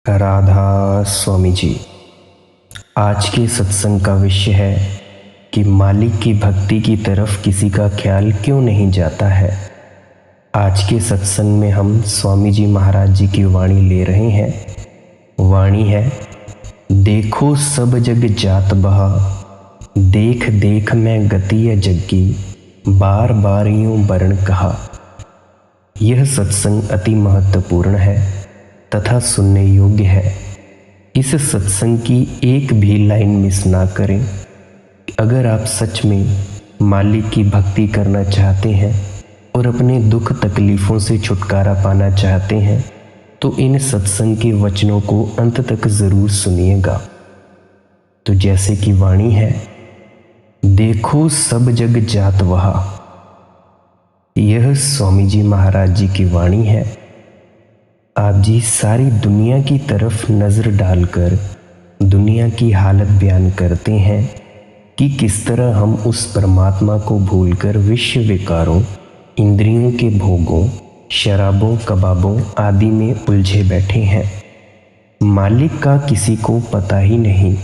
राधा स्वामी जी। आज के सत्संग का विषय है कि मालिक की भक्ति की तरफ किसी का ख्याल क्यों नहीं जाता है। आज के सत्संग में हम स्वामी जी महाराज जी की वाणी ले रहे हैं। वाणी है, देखो सब जग जात बहा, देख देख मैं गति जग की, बार बार यूं वर्ण कहा। यह सत्संग अति महत्वपूर्ण है तथा सुनने योग्य है। इस सत्संग की एक भी लाइन मिस ना करें। अगर आप सच में मालिक की भक्ति करना चाहते हैं और अपने दुख तकलीफ़ों से छुटकारा पाना चाहते हैं तो इन सत्संग के वचनों को अंत तक ज़रूर सुनिएगा। तो जैसे कि वाणी है, देखो सब जग जात वहा। यह स्वामी जी महाराज जी की वाणी है। आप जी सारी दुनिया की तरफ नज़र डालकर दुनिया की हालत बयान करते हैं कि किस तरह हम उस परमात्मा को भूलकर विश्व विकारों, इंद्रियों के भोगों, शराबों, कबाबों आदि में उलझे बैठे हैं। मालिक का किसी को पता ही नहीं,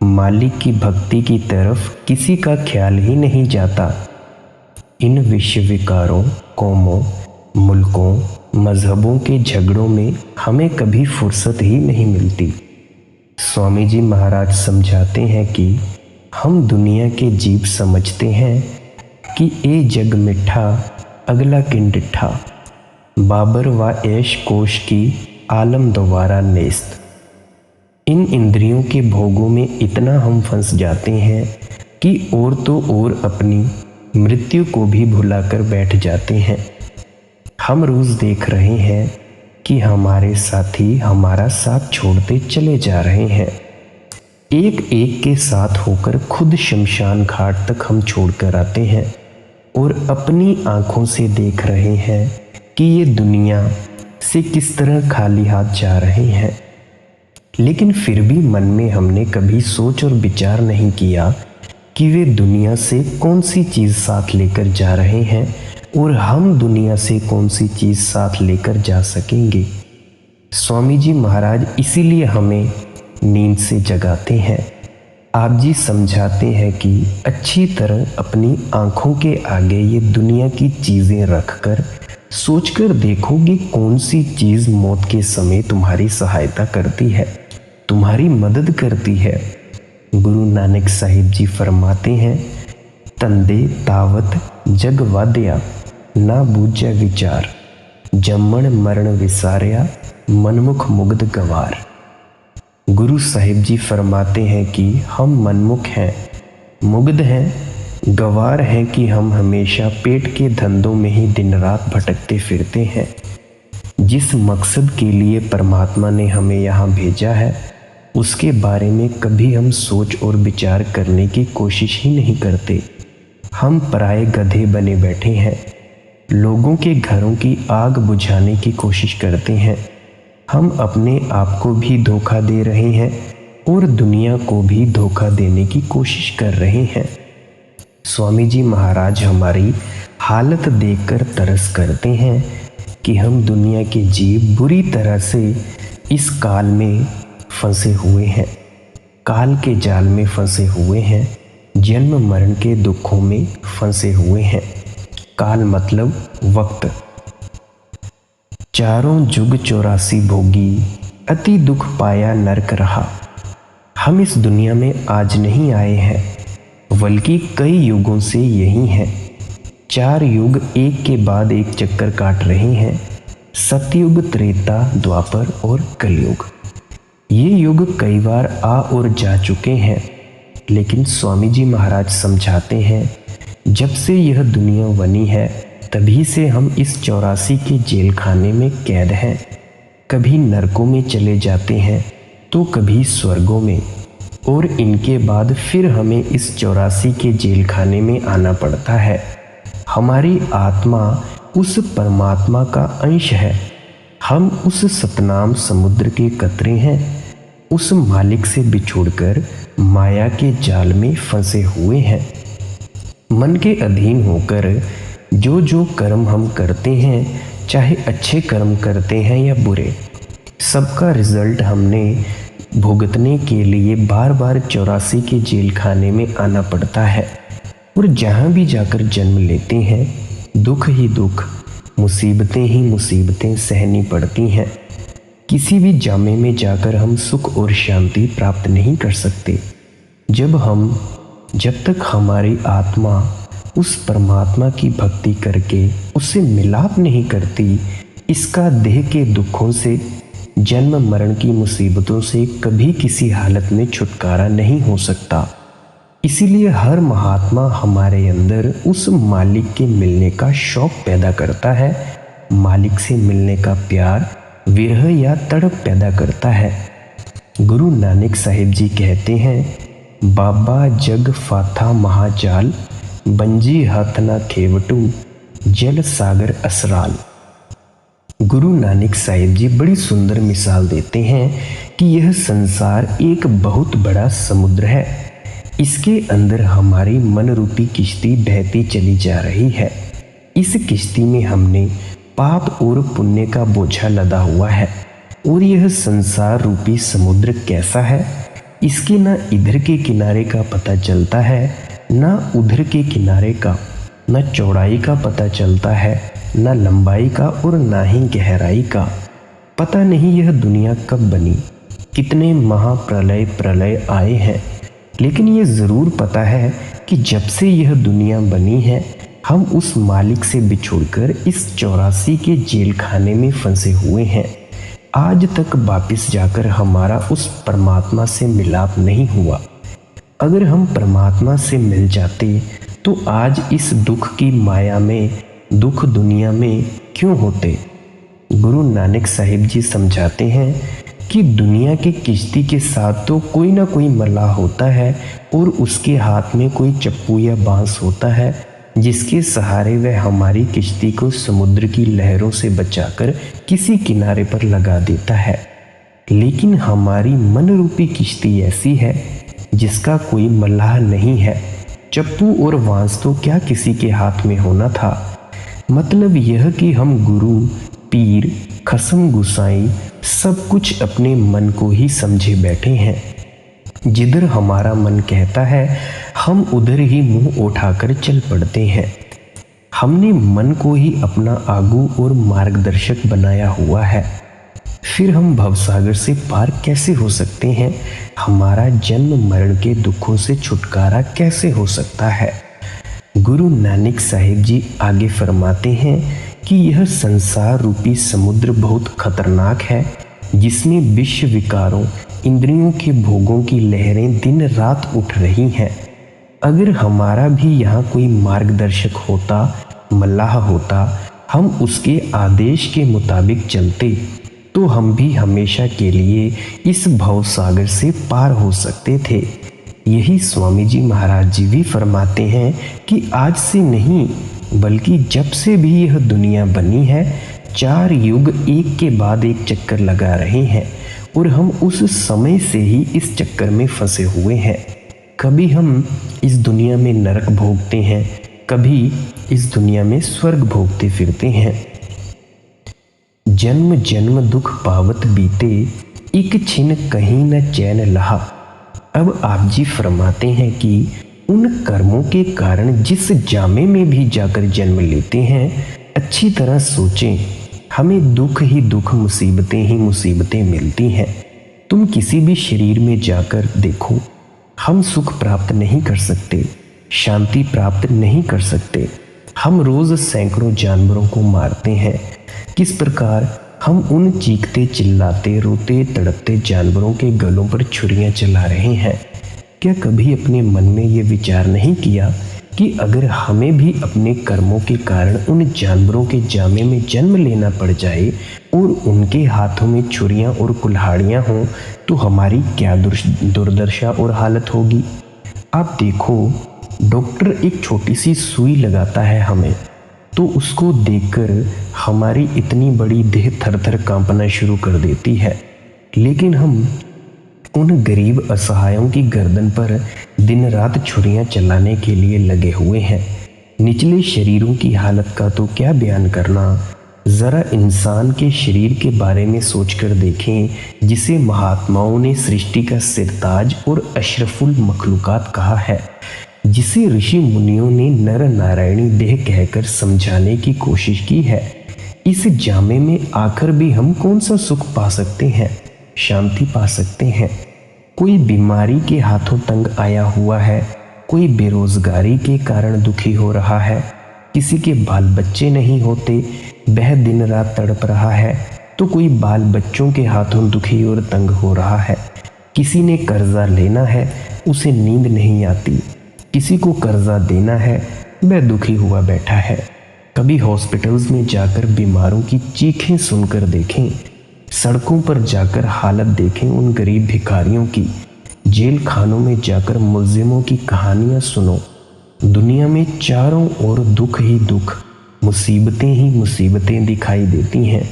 मालिक की भक्ति की तरफ किसी का ख्याल ही नहीं जाता। इन विश्व विकारों, कौमों, मुल्कों, मज़हबों के झगड़ों में हमें कभी फुर्सत ही नहीं मिलती। स्वामी जी महाराज समझाते हैं कि हम दुनिया के जीव समझते हैं कि ए जग मिठा अगला किन डिठा, बाबर व ऐश कोश की आलम दोबारा नेस्त। इन इंद्रियों के भोगों में इतना हम फंस जाते हैं कि और तो और अपनी मृत्यु को भी भुलाकर बैठ जाते हैं। हम रोज़ देख रहे हैं कि हमारे साथी हमारा साथ छोड़ते चले जा रहे हैं। एक एक के साथ होकर खुद शमशान घाट तक हम छोड़कर आते हैं और अपनी आंखों से देख रहे हैं कि ये दुनिया से किस तरह खाली हाथ जा रहे हैं। लेकिन फिर भी मन में हमने कभी सोच और विचार नहीं किया कि वे दुनिया से कौन सी चीज़ साथ लेकर जा रहे हैं और हम दुनिया से कौन सी चीज़ साथ लेकर जा सकेंगे। स्वामी जी महाराज इसीलिए हमें नींद से जगाते हैं। आप जी समझाते हैं कि अच्छी तरह अपनी आँखों के आगे ये दुनिया की चीज़ें रखकर सोचकर देखो कि कौन सी चीज़ मौत के समय तुम्हारी सहायता करती है, तुम्हारी मदद करती है। गुरु नानक साहिब जी फरमाते हैं, तंदे तावत जग वाद्या ना बूझे विचार, जम्मण मरण विसारिया मनमुख मुग्ध गवार। गुरु साहिब जी फरमाते हैं कि हम मनमुख हैं, मुग्ध हैं, गवार हैं कि हम हमेशा पेट के धंधों में ही दिन रात भटकते फिरते हैं। जिस मकसद के लिए परमात्मा ने हमें यहाँ भेजा है उसके बारे में कभी हम सोच और विचार करने की कोशिश ही नहीं करते। हम पराये गधे बने बैठे हैं, लोगों के घरों की आग बुझाने की कोशिश करते हैं। हम अपने आप को भी धोखा दे रहे हैं और दुनिया को भी धोखा देने की कोशिश कर रहे हैं। स्वामी जी महाराज हमारी हालत देखकर तरस करते हैं कि हम दुनिया के जीव बुरी तरह से इस काल में फंसे हुए हैं, काल के जाल में फंसे हुए हैं, जन्म मरण के दुखों में फंसे हुए हैं। काल मतलब वक्त। चारों जुग 84 भोगी, अति दुख पाया नरक रहा। हम इस दुनिया में आज नहीं आए हैं बल्कि कई युगों से यही हैं। 4 युग एक के बाद एक चक्कर काट रहे हैं, सतयुग, त्रेता, द्वापर और कलयुग। ये युग कई बार आ और जा चुके हैं, लेकिन स्वामी जी महाराज समझाते हैं जब से यह दुनिया बनी है तभी से हम इस 84 के जेल खाने में कैद हैं। कभी नरकों में चले जाते हैं तो कभी स्वर्गों में, और इनके बाद फिर हमें इस 84 के जेल खाने में आना पड़ता है। हमारी आत्मा उस परमात्मा का अंश है। हम उस सतनाम समुद्र के कतरे हैं, उस मालिक से बिछुड़कर माया के जाल में फंसे हुए हैं। मन के अधीन होकर जो जो कर्म हम करते हैं, चाहे अच्छे कर्म करते हैं या बुरे, सबका रिजल्ट हमने भुगतने के लिए बार बार 84 के जेल खाने में आना पड़ता है और जहाँ भी जाकर जन्म लेते हैं दुख ही दुख, मुसीबतें ही मुसीबतें सहनी पड़ती हैं। किसी भी जामे में जाकर हम सुख और शांति प्राप्त नहीं कर सकते। जब तक हमारी आत्मा उस परमात्मा की भक्ति करके उससे मिलाप नहीं करती, इसका देह के दुखों से, जन्म मरण की मुसीबतों से कभी किसी हालत में छुटकारा नहीं हो सकता। इसीलिए हर महात्मा हमारे अंदर उस मालिक के मिलने का शौक पैदा करता है, मालिक से मिलने का प्यार, विरह या तड़प पैदा करता है। गुरु नानक साहिब जी कहते हैं, बाबा जग फाथा महाजाल, बंजी हाथ ना खेवटू, जल सागर असराल। गुरु नानक साहिब जी बड़ी सुंदर मिसाल देते हैं कि यह संसार एक बहुत बड़ा समुद्र है। इसके अंदर हमारी मन रूपी किश्ती बहती चली जा रही है। इस किश्ती में हमने पाप और पुण्य का बोझा लदा हुआ है। और यह संसार रूपी समुद्र कैसा है, इसके ना इधर के किनारे का पता चलता है, ना उधर के किनारे का, ना चौड़ाई का पता चलता है, ना लंबाई का और ना ही गहराई का। पता नहीं यह दुनिया कब बनी, कितने प्रलय आए हैं, लेकिन ये ज़रूर पता है कि जब से यह दुनिया बनी है हम उस मालिक से बिछुड़कर इस 84 के जेल खाने में फंसे हुए हैं। आज तक वापस जाकर हमारा उस परमात्मा से मिलाप नहीं हुआ। अगर हम परमात्मा से मिल जाते तो आज इस दुख की माया में, दुख दुनिया में क्यों होते। गुरु नानक साहिब जी समझाते हैं कि दुनिया की किश्ती के साथ तो कोई ना कोई मल्लाह होता है और उसके हाथ में कोई चप्पू या बांस होता है, जिसके सहारे वह हमारी किश्ती को समुद्र की लहरों से बचाकर किसी किनारे पर लगा देता है। लेकिन हमारी मन रूपी किश्ती ऐसी है जिसका कोई मल्लाह नहीं है। चप्पू और बांस तो क्या किसी के हाथ में होना था। मतलब यह कि हम गुरु, पीर, खसम गुसाई सब कुछ अपने मन को ही समझे बैठे हैं। जिधर हमारा मन कहता है हम उधर ही मुंह उठाकर चल पड़ते हैं। हमने मन को ही अपना आगू और मार्गदर्शक बनाया हुआ है। फिर हम भवसागर से पार कैसे हो सकते हैं, हमारा जन्म मरण के दुखों से छुटकारा कैसे हो सकता है। गुरु नानक साहिब जी आगे फरमाते हैं कि यह संसार रूपी समुद्र बहुत खतरनाक है, जिसमें विश्व विकारों, इंद्रियों के भोगों की लहरें दिन रात उठ रही हैं। अगर हमारा भी यहाँ कोई मार्गदर्शक होता, मल्लाह होता, हम उसके आदेश के मुताबिक चलते तो हम भी हमेशा के लिए इस भवसागर से पार हो सकते थे। यही स्वामी जी महाराज जी भी फरमाते हैं कि आज से नहीं बल्कि जब से भी यह दुनिया बनी है 4 युग एक के बाद एक चक्कर लगा रहे हैं और हम उस समय से ही इस चक्कर में फंसे हुए हैं। कभी हम इस दुनिया में नरक भोगते हैं, कभी इस दुनिया में स्वर्ग भोगते फिरते हैं। जन्म जन्म दुख पावत बीते, एक छिन कहीं न चैन लहा। अब आप जी फरमाते हैं कि उन कर्मों के कारण जिस जामे में भी जाकर जन्म लेते हैं, अच्छी तरह सोचें, हमें दुख ही दुख, मुसीबतें ही मुसीबतें मिलती हैं। तुम किसी भी शरीर में जाकर देखो, हम सुख प्राप्त नहीं कर सकते, शांति प्राप्त नहीं कर सकते। हम रोज़ सैकड़ों जानवरों को मारते हैं। किस प्रकार हम उन चीखते चिल्लाते रोते तड़पते जानवरों के गलों पर छुरियां चला रहे हैं। क्या कभी अपने मन में ये विचार नहीं किया कि अगर हमें भी अपने कर्मों के कारण उन जानवरों के जामे में जन्म लेना पड़ जाए और उनके हाथों में छुरियां और कुल्हाड़ियां हों तो हमारी क्या दुर्दशा और हालत होगी। आप देखो, डॉक्टर एक छोटी सी सुई लगाता है हमें, तो उसको देखकर हमारी इतनी बड़ी देह थर थर कांपना शुरू कर देती है। लेकिन हम उन गरीब असहायों की गर्दन पर दिन रात छुरियां चलाने के लिए लगे हुए हैं। निचले शरीरों की हालत का तो क्या बयान करना। ज़रा इंसान के शरीर के बारे में सोचकर देखें, जिसे महात्माओं ने सृष्टि का सिरताज और अशरफुल मखलूकात कहा है, जिसे ऋषि मुनियों ने नर नारायणी देह कहकर समझाने की कोशिश की है। इस जामे में आकर भी हम कौन सा सुख पा सकते हैं, शांति पा सकते हैं? कोई बीमारी के हाथों तंग आया हुआ है, कोई बेरोजगारी के कारण दुखी हो रहा है, किसी के बाल बच्चे नहीं होते, वह दिन रात तड़प रहा है, तो कोई बाल बच्चों के हाथों दुखी और तंग हो रहा है। किसी ने कर्जा लेना है, उसे नींद नहीं आती, किसी को कर्जा देना है, वह दुखी हुआ बैठा है। कभी हॉस्पिटल्स में जाकर बीमारों की चीखें सुनकर देखें, सड़कों पर जाकर हालत देखें उन गरीब भिखारियों की, जेल खानों में जाकर मुल्जिमों की कहानियां सुनो। दुनिया में चारों ओर दुख ही दुख, मुसीबतें ही मुसीबतें दिखाई देती हैं।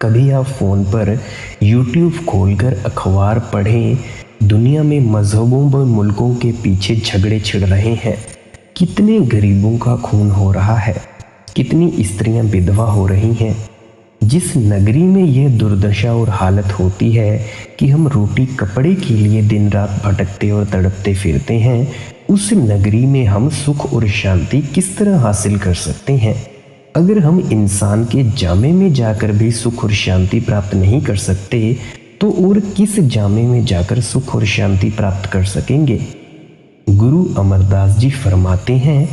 कभी आप फ़ोन पर YouTube खोलकर अखबार पढ़ें, दुनिया में मजहबों व मुल्कों के पीछे झगड़े छिड़ रहे हैं। कितने गरीबों का खून हो रहा है, कितनी स्त्रियां विधवा हो रही हैं। जिस नगरी में यह दुर्दशा और हालत होती है कि हम रोटी कपड़े के लिए दिन रात भटकते और तड़पते फिरते हैं, उस नगरी में हम सुख और शांति किस तरह हासिल कर सकते हैं? अगर हम इंसान के जामे में जाकर भी सुख और शांति प्राप्त नहीं कर सकते, तो और किस जामे में जाकर सुख और शांति प्राप्त कर सकेंगे? गुरु अमरदास जी फरमाते हैं,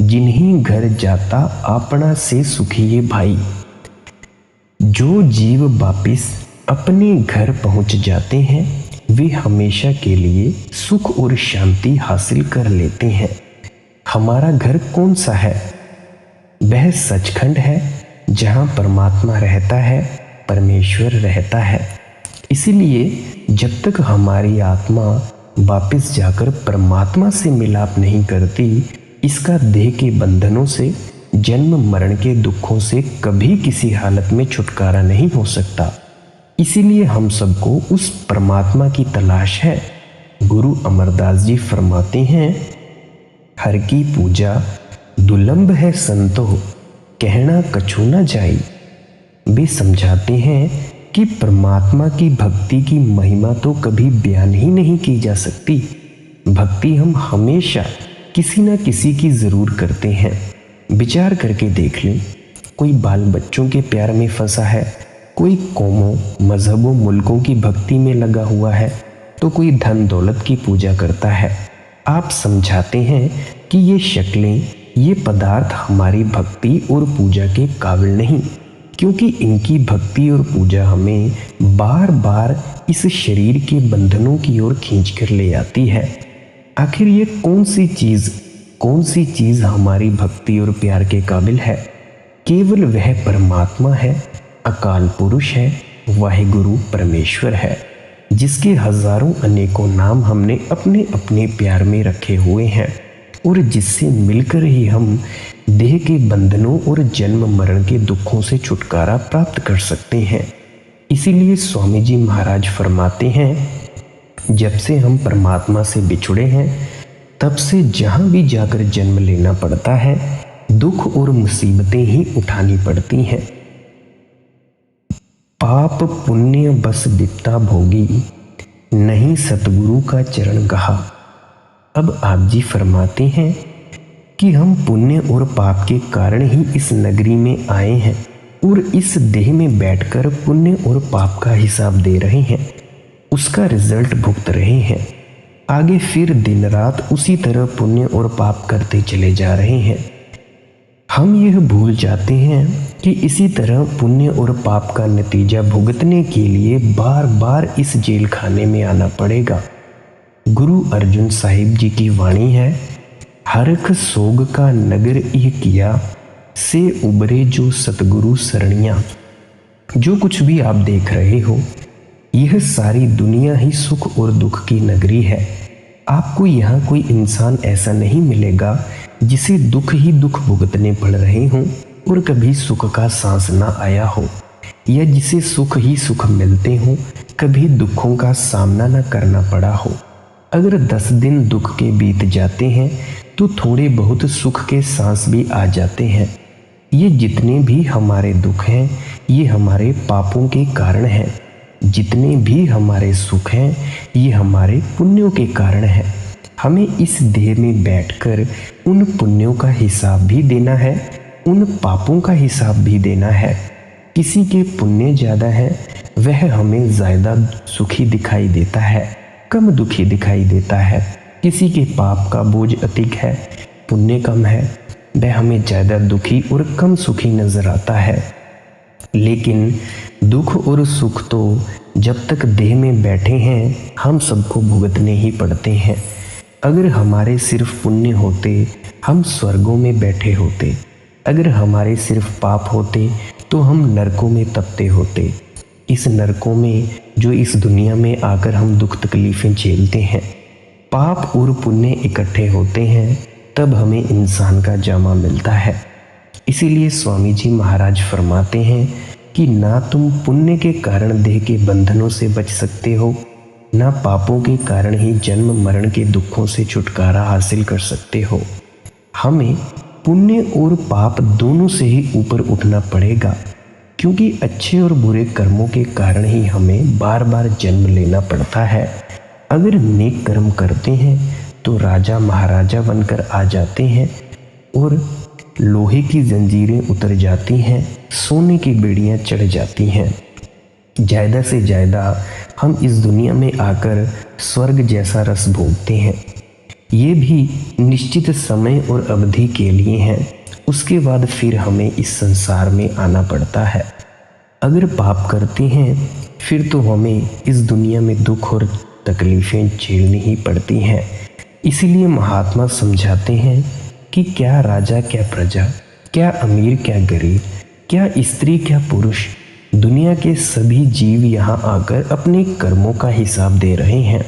जिन्हीं घर जाता अपना से सुखिए भाई। जो जीव वापिस अपने घर पहुंच जाते हैं, वे हमेशा के लिए सुख और शांति हासिल कर लेते हैं। हमारा घर कौन सा है? वह सचखंड है, जहां परमात्मा रहता है, परमेश्वर रहता है। इसीलिए जब तक हमारी आत्मा वापस जाकर परमात्मा से मिलाप नहीं करती, इसका देह के बंधनों से, जन्म मरण के दुखों से कभी किसी हालत में छुटकारा नहीं हो सकता। इसीलिए हम सबको उस परमात्मा की तलाश है। गुरु अमरदास जी फरमाते हैं, हर की पूजा दुलंभ है संतो, कहना कछु न जाई। वे समझाते हैं कि परमात्मा की भक्ति की महिमा तो कभी बयान ही नहीं की जा सकती। भक्ति हम हमेशा किसी न किसी की ज़रूर करते हैं। विचार करके देख लें, कोई बाल बच्चों के प्यार में फंसा है, कोई कौमों, मजहबों, मुल्कों की भक्ति में लगा हुआ है, तो कोई धन दौलत की पूजा करता है। आप समझाते हैं कि ये शक्लें, ये पदार्थ हमारी भक्ति और पूजा के काबिल नहीं, क्योंकि इनकी भक्ति और पूजा हमें बार बार इस शरीर के बंधनों की ओर खींच कर ले आती है। आखिर ये कौन सी चीज़ हमारी भक्ति और प्यार के काबिल है? केवल वह परमात्मा है, अकाल पुरुष है, वाहिगुरु परमेश्वर है, जिसके हजारों अनेकों नाम हमने अपने अपने प्यार में रखे हुए हैं और जिससे मिलकर ही हम देह के बंधनों और जन्म मरण के दुखों से छुटकारा प्राप्त कर सकते हैं। इसीलिए स्वामी जी महाराज फरमाते हैं, जब से हम परमात्मा से बिछुड़े हैं, तब से जहाँ भी जाकर जन्म लेना पड़ता है, दुख और मुसीबतें ही उठानी पड़ती हैं। पाप पुण्य बस बिपता भोगी, नहीं सतगुरु का चरण कहा। अब आप जी फरमाते हैं कि हम पुण्य और पाप के कारण ही इस नगरी में आए हैं और इस देह में बैठकर पुण्य और पाप का हिसाब दे रहे हैं, उसका रिजल्ट भुगत रहे हैं। आगे फिर दिन रात उसी तरह पुण्य और पाप करते चले जा रहे हैं। हम यह भूल जाते हैं कि इसी तरह पुण्य और पाप का नतीजा भुगतने के लिए बार बार इस जेल खाने में आना पड़ेगा। गुरु अर्जुन साहिब जी की वाणी है, हरख सोग का नगर यह किया, से उबरे जो सतगुरु सरनिया। जो कुछ भी आप देख रहे हो, यह सारी दुनिया ही सुख और दुख की नगरी है। आपको यहाँ कोई इंसान ऐसा नहीं मिलेगा जिसे दुख ही दुख भुगतने पड़ रहे हों और कभी सुख का सांस ना आया हो, या जिसे सुख ही सुख मिलते हों, कभी दुखों का सामना ना करना पड़ा हो। अगर 10 दिन दुख के बीत जाते हैं तो थोड़े बहुत सुख के सांस भी आ जाते हैं। ये जितने भी हमारे दुख हैं ये हमारे पापों के कारण हैं, जितने भी हमारे सुख हैं ये हमारे पुण्यों के कारण हैं। हमें इस देह में बैठकर उन पुण्यों का हिसाब भी देना है, उन पापों का हिसाब भी देना है। किसी के पुण्य ज़्यादा है वह हमें ज़्यादा सुखी दिखाई देता है, कम दुखी दिखाई देता है। किसी के पाप का बोझ अधिक है, पुण्य कम है, वह हमें ज़्यादा दुखी और कम सुखी नज़र आता है। लेकिन दुख और सुख तो जब तक देह में बैठे हैं हम सबको भुगतने ही पड़ते हैं। अगर हमारे सिर्फ पुण्य होते हम स्वर्गों में बैठे होते, अगर हमारे सिर्फ पाप होते तो हम नरकों में तपते होते। इस नरकों में जो इस दुनिया में आकर हम दुख तकलीफ़ें झेलते हैं, पाप और पुण्य इकट्ठे होते हैं तब हमें इंसान का जामा मिलता है। इसीलिए स्वामी जी महाराज फरमाते हैं कि ना तुम पुण्य के कारण देह के बंधनों से बच सकते हो, ना पापों के कारण ही जन्म मरण के दुखों से छुटकारा हासिल कर सकते हो। हमें पुण्य और पाप दोनों से ही ऊपर उठना पड़ेगा, क्योंकि अच्छे और बुरे कर्मों के कारण ही हमें बार बार जन्म लेना पड़ता है। अगर नेक कर्म करते हैं तो राजा महाराजा बनकर आ जाते हैं और लोहे की जंजीरें उतर जाती हैं, सोने की बेड़ियां चढ़ जाती हैं। ज़्यादा से ज़्यादा हम इस दुनिया में आकर स्वर्ग जैसा रस भोगते हैं। ये भी निश्चित समय और अवधि के लिए हैं, उसके बाद फिर हमें इस संसार में आना पड़ता है। अगर पाप करते हैं फिर तो हमें इस दुनिया में दुख और तकलीफ़ें झेलनी ही पड़ती हैं। इसीलिए महात्मा समझाते हैं कि क्या राजा क्या प्रजा, क्या अमीर क्या गरीब, क्या स्त्री क्या पुरुष, दुनिया के सभी जीव यहाँ आकर अपने कर्मों का हिसाब दे रहे हैं।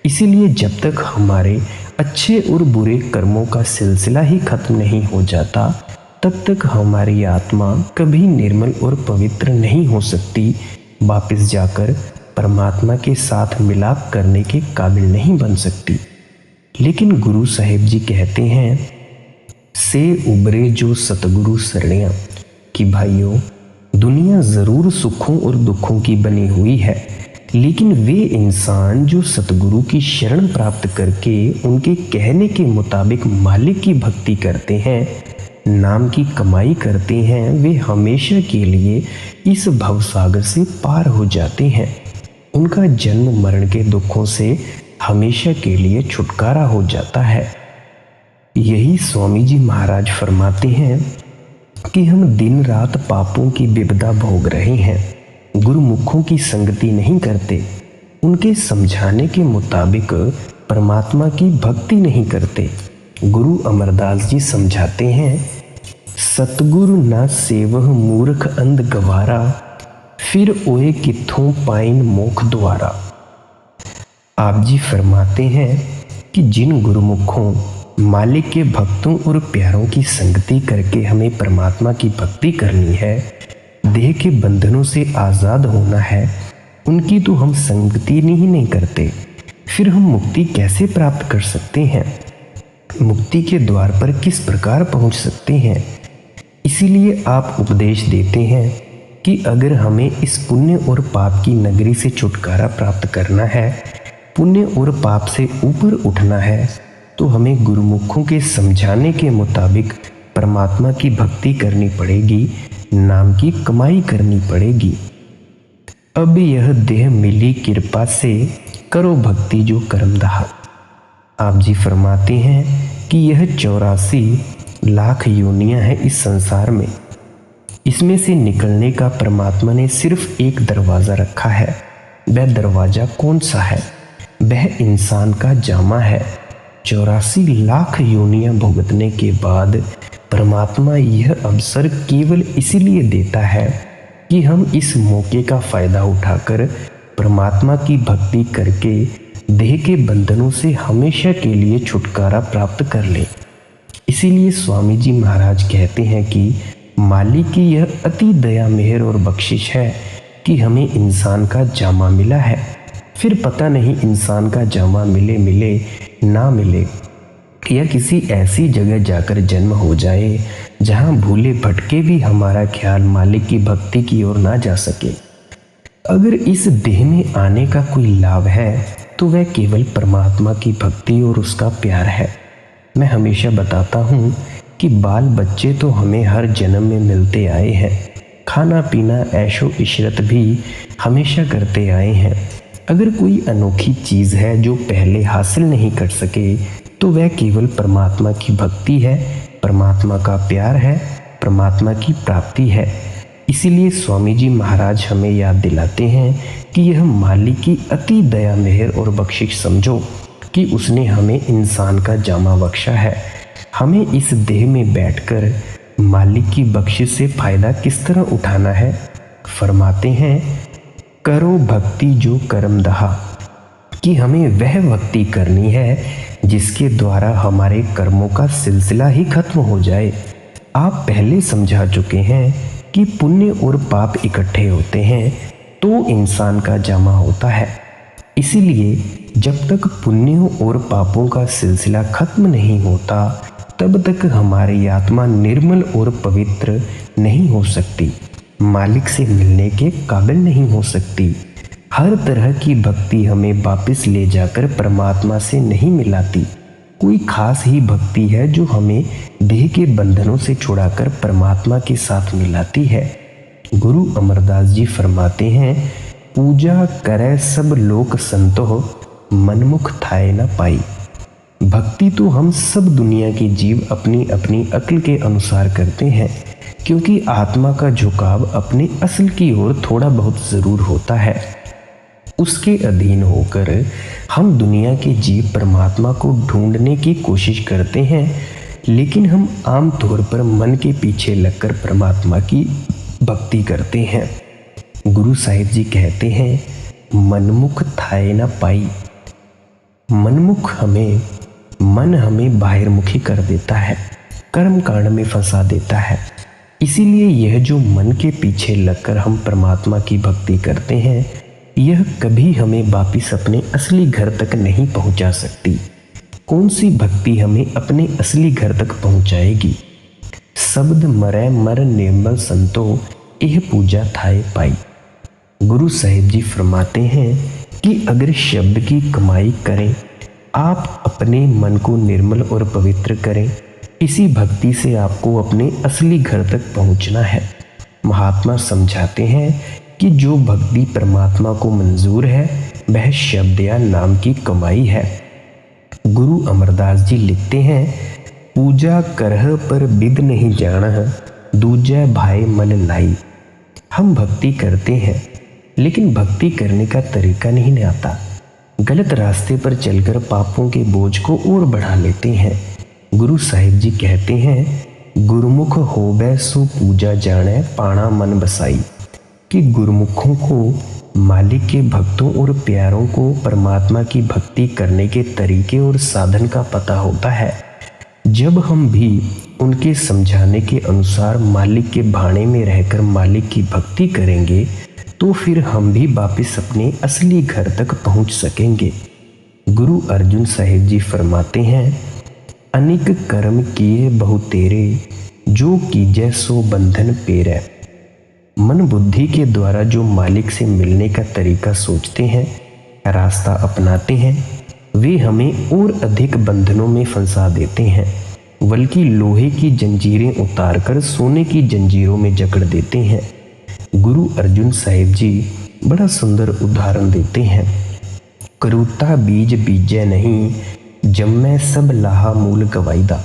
इसीलिए जब तक हमारे अच्छे और बुरे कर्मों का सिलसिला ही खत्म नहीं हो जाता तब तक हमारी आत्मा कभी निर्मल और पवित्र नहीं हो सकती, वापस जाकर परमात्मा के साथ मिलाप करने के काबिल नहीं बन सकती। लेकिन गुरु साहिब जी कहते हैं से उबरे जो सतगुरु शरणियाँ कि भाइयों, दुनिया ज़रूर सुखों और दुखों की बनी हुई है, लेकिन वे इंसान जो सतगुरु की शरण प्राप्त करके उनके कहने के मुताबिक मालिक की भक्ति करते हैं, नाम की कमाई करते हैं, वे हमेशा के लिए इस भवसागर से पार हो जाते हैं। उनका जन्म मरण के दुखों से हमेशा के लिए छुटकारा हो जाता है। यही स्वामी जी महाराज फरमाते हैं कि हम दिन रात पापों की विपदा भोग रहे हैं, गुरुमुखों की संगति नहीं करते, उनके समझाने के मुताबिक परमात्मा की भक्ति नहीं करते। गुरु अमरदास जी समझाते हैं सतगुरु ना सेवह मूर्ख अंध गवारा, फिर ओए कित्थों पाइन मोख द्वारा। आप जी फरमाते हैं कि जिन गुरुमुखों मालिक के भक्तों और प्यारों की संगति करके हमें परमात्मा की भक्ति करनी है, देह के बंधनों से आज़ाद होना है, उनकी तो हम संगति ही नहीं करते, फिर हम मुक्ति कैसे प्राप्त कर सकते हैं? मुक्ति के द्वार पर किस प्रकार पहुंच सकते हैं? इसीलिए आप उपदेश देते हैं कि अगर हमें इस पुण्य और पाप की नगरी से छुटकारा प्राप्त करना है, पुण्य और पाप से ऊपर उठना है, तो हमें गुरुमुखों के समझाने के मुताबिक परमात्मा की भक्ति करनी पड़ेगी, नाम की कमाई करनी पड़ेगी। अब यह देह मिली कृपा से, करो भक्ति जो कर्मदाह। आप जी फरमाते हैं कि यह 84 लाख योनियां हैं इस संसार में, इसमें से निकलने का परमात्मा ने सिर्फ एक दरवाज़ा रखा है। वह दरवाज़ा कौन सा है? वह इंसान का जामा है। 84 लाख योनियां भुगतने के बाद परमात्मा यह अवसर केवल इसीलिए देता है कि हम इस मौके का फ़ायदा उठाकर परमात्मा की भक्ति करके देह के बंधनों से हमेशा के लिए छुटकारा प्राप्त कर लें। इसीलिए स्वामी जी महाराज कहते हैं कि मालिक की यह अति दया मेहर और बख्शिश है कि हमें इंसान का जामा मिला है। फिर पता नहीं इंसान का जामा मिले मिले ना मिले, या किसी ऐसी जगह जाकर जन्म हो जाए जहां भूले भटके भी हमारा ख्याल मालिक की भक्ति की ओर ना जा सके। अगर इस देह में आने का कोई लाभ है तो वह केवल परमात्मा की भक्ति और उसका प्यार है। मैं हमेशा बताता हूँ कि बाल बच्चे तो हमें हर जन्म में मिलते आए हैं, खाना पीना ऐशो इशरत भी हमेशा करते आए हैं। अगर कोई अनोखी चीज़ है जो पहले हासिल नहीं कर सके तो वह केवल परमात्मा की भक्ति है, परमात्मा का प्यार है, परमात्मा की प्राप्ति है। इसीलिए स्वामी जी महाराज हमें याद दिलाते हैं कि यह मालिक की अति दया मेहर और बख्शिश समझो कि उसने हमें इंसान का जामा बख्शा है। हमें इस देह में बैठकर मालिक की बख्शिश से फायदा किस तरह उठाना है। फरमाते हैं, करो भक्ति जो कर्म दहा, कि हमें वह भक्ति करनी है जिसके द्वारा हमारे कर्मों का सिलसिला ही खत्म हो जाए। आप पहले समझा चुके हैं कि पुण्य और पाप इकट्ठे होते हैं तो इंसान का जामा होता है। इसीलिए जब तक पुण्यों और पापों का सिलसिला खत्म नहीं होता तब तक हमारी आत्मा निर्मल और पवित्र नहीं हो सकती, मालिक से मिलने के काबिल नहीं हो सकती। हर तरह की भक्ति हमें वापस ले जाकर परमात्मा से नहीं मिलाती। कोई खास ही भक्ति है जो हमें देह के बंधनों से छुड़ाकर परमात्मा के साथ मिलाती है। गुरु अमरदास जी फरमाते हैं, पूजा करे सब लोक संतो, मनमुख थाए न पाई। भक्ति तो हम सब दुनिया के जीव अपनी अपनी अक्ल के अनुसार करते हैं, क्योंकि आत्मा का झुकाव अपने असल की ओर थोड़ा बहुत ज़रूर होता है। उसके अधीन होकर हम दुनिया के जीव परमात्मा को ढूंढने की कोशिश करते हैं, लेकिन हम आम तौर पर मन के पीछे लगकर परमात्मा की भक्ति करते हैं। गुरु साहिब जी कहते हैं, मनमुख थाए न पाई। मन हमें बाहिरमुखी कर देता है, कर्म कांड में फंसा देता है। इसीलिए यह जो मन के पीछे लगकर हम परमात्मा की भक्ति करते हैं, यह कभी हमें वापिस अपने असली घर तक नहीं पहुंचा सकती। कौन सी भक्ति हमें अपने असली घर तक पहुंचाएगी। शब्द मरै मर निर्मल संतो, यह पूजा थाए पाई। गुरु साहिब जी फरमाते हैं कि अगर शब्द की कमाई करें, आप अपने मन को निर्मल और पवित्र करें, इसी भक्ति से आपको अपने असली घर तक पहुंचना है। महात्मा समझाते हैं कि जो भक्ति परमात्मा को मंजूर है वह शब्द या नाम की कमाई है। गुरु अमरदास जी लिखते हैं, पूजा करह पर बिद नहीं जाना, दूजा भाई मन लाई। हम भक्ति करते हैं लेकिन भक्ति करने का तरीका नहीं आता। गलत रास्ते पर चलकर पापों के बोझ को और बढ़ा लेते हैं। गुरु साहिब जी कहते हैं, गुरुमुख होबै सो पूजा जाने, पाणा मन बसाई। कि गुरुमुखों को मालिक के भक्तों और प्यारों को परमात्मा की भक्ति करने के तरीके और साधन का पता होता है। जब हम भी उनके समझाने के अनुसार मालिक के भाने में रहकर मालिक की भक्ति करेंगे तो फिर हम भी वापिस अपने असली घर तक पहुंच सकेंगे। गुरु अर्जुन साहिब जी फरमाते हैं, अनेक कर्म किए बहु तेरे, जो कीजै सो बंधन पेरै। मन बुद्धि के द्वारा जो मालिक से मिलने का तरीका सोचते हैं, रास्ता अपनाते हैं, वे हमें और अधिक बंधनों में फंसा देते हैं, बल्कि लोहे की जंजीरें उतारकर सोने की जंजीरों में जकड़ देते हैं। गुरु अर्जुन साहिब जी बड़ा सुंदर उदाहरण देते हैं, करूता बीज बीजै नहीं, जम्मै सब लाहा मूल गवाईदा।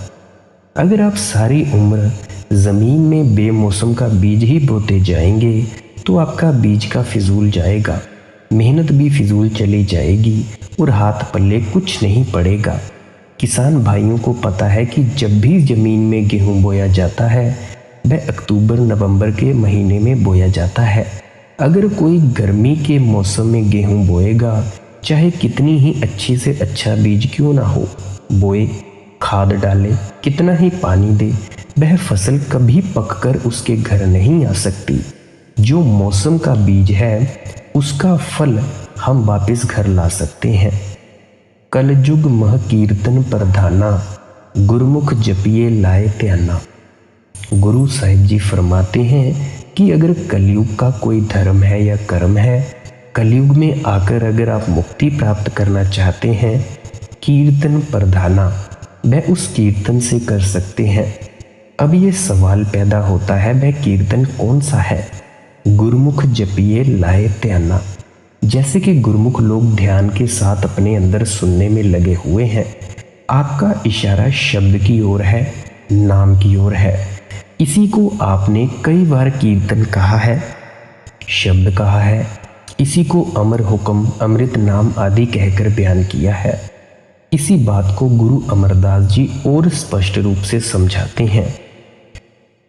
अगर आप सारी उम्र ज़मीन में बेमौसम का बीज ही बोते जाएंगे तो आपका बीज का फिजूल जाएगा, मेहनत भी फिजूल चली जाएगी और हाथ पल्ले कुछ नहीं पड़ेगा। किसान भाइयों को पता है कि जब भी ज़मीन में गेहूँ बोया जाता है वह अक्टूबर नवंबर के महीने में बोया जाता है। अगर कोई गर्मी के मौसम में गेहूँ बोएगा, चाहे कितनी ही अच्छी से अच्छा बीज क्यों ना हो, बोए, खाद डाले, कितना ही पानी दे, वह फसल कभी पककर उसके घर नहीं आ सकती। जो मौसम का बीज है उसका फल हम वापस घर ला सकते हैं। कलयुग मह कीर्तन प्रधाना, गुरुमुख जपिए लाए ध्याना। गुरु साहिब जी फरमाते हैं कि अगर कलयुग का कोई धर्म है या कर्म है, कलयुग में आकर अगर आप मुक्ति प्राप्त करना चाहते हैं, कीर्तन प्रधाना, वह उस कीर्तन से कर सकते हैं। अब ये सवाल पैदा होता है, वह कीर्तन कौन सा है? गुरुमुख जपिए लाए ध्याना। जैसे कि गुरुमुख लोग ध्यान के साथ अपने अंदर सुनने में लगे हुए हैं। आपका इशारा शब्द की ओर है, नाम की ओर है। इसी को आपने कई बार कीर्तन कहा है, शब्द कहा है। इसी को अमर हुक्म, अमृत नाम आदि कहकर बयान किया है। इसी बात को गुरु अमरदास जी और स्पष्ट रूप से समझाते हैं।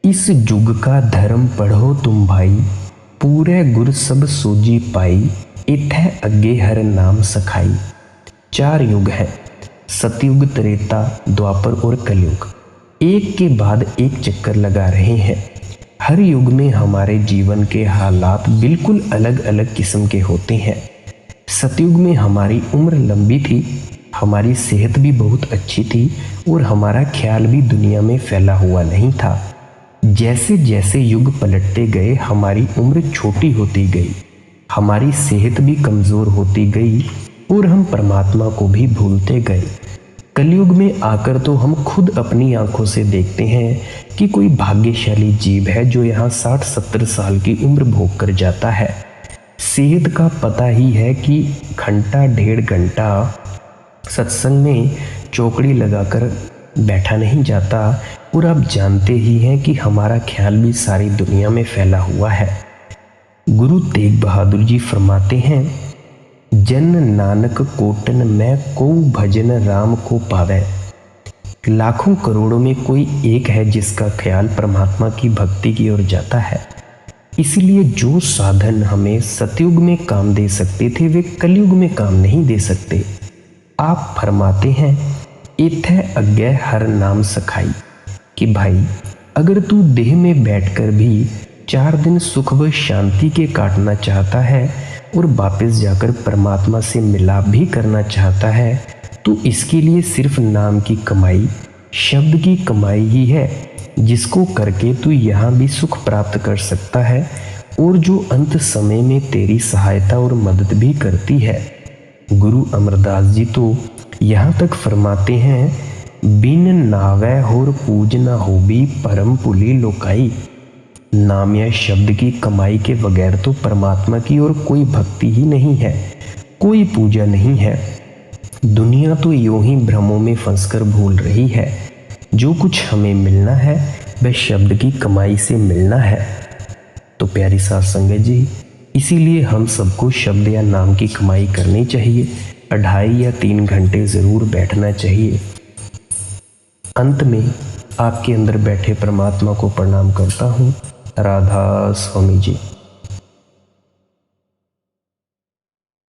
इस जुग का धर्म पढ़ो तुम भाई, पूरे गुर सब सूजी पाई, इत्थै अगे हर नाम सखाई। 4 युग हैं, सतयुग, त्रेता, द्वापर और कलयुग। एक के बाद एक चक्कर लगा रहे हैं। हर युग में हमारे जीवन के हालात बिल्कुल अलग अलग किस्म के होते हैं। सतयुग में हमारी उम्र लंबी थी, हमारी सेहत भी बहुत अच्छी थी और हमारा ख्याल भी दुनिया में फैला हुआ नहीं था। जैसे जैसे युग पलटते गए, हमारी उम्र छोटी होती गई, हमारी सेहत भी कमज़ोर होती गई और हम परमात्मा को भी भूलते गए। कलयुग में आकर तो हम खुद अपनी आंखों से देखते हैं कि कोई भाग्यशाली जीव है जो यहाँ 60-70 साल की उम्र भोग कर जाता है। सेहत का पता ही है कि घंटा 1.5 घंटा सत्संग में चौकड़ी लगाकर बैठा नहीं जाता। और आप जानते ही हैं कि हमारा ख्याल भी सारी दुनिया में फैला हुआ है। गुरु तेग बहादुर जी फरमाते हैं, जन नानक कोटन में को भजन राम को पावे। लाखों करोड़ों में कोई एक है जिसका ख्याल परमात्मा की भक्ति की ओर जाता है। इसलिए जो साधन हमें सतयुग में काम दे सकते थे, वे कलयुग में काम नहीं दे सकते। आप फरमाते हैं, इत्थै अगे हर नाम सखाई, कि भाई अगर तू देह में बैठकर भी 4 दिन सुख व शांति के काटना चाहता है और वापस जाकर परमात्मा से मिलाप भी करना चाहता है, तो इसके लिए सिर्फ नाम की कमाई, शब्द की कमाई ही है, जिसको करके तू यहाँ भी सुख प्राप्त कर सकता है और जो अंत समय में तेरी सहायता और मदद भी करती है। गुरु अमरदास जी तो यहाँ तक फरमाते हैं, बिन नावै होर पूज न होबी परम पुली लोकाई। नाम या शब्द की कमाई के बगैर तो परमात्मा की और कोई भक्ति ही नहीं है, कोई पूजा नहीं है। दुनिया तो यूं ही भ्रमों में फंसकर भूल रही है। जो कुछ हमें मिलना है वह शब्द की कमाई से मिलना है। तो प्यारी साध संगत जी, इसीलिए हम सबको शब्द या नाम की कमाई करनी चाहिए। 2.5 या 3 घंटे ज़रूर बैठना चाहिए। अंत में आपके अंदर बैठे परमात्मा को प्रणाम करता हूँ। राधा स्वामी जी।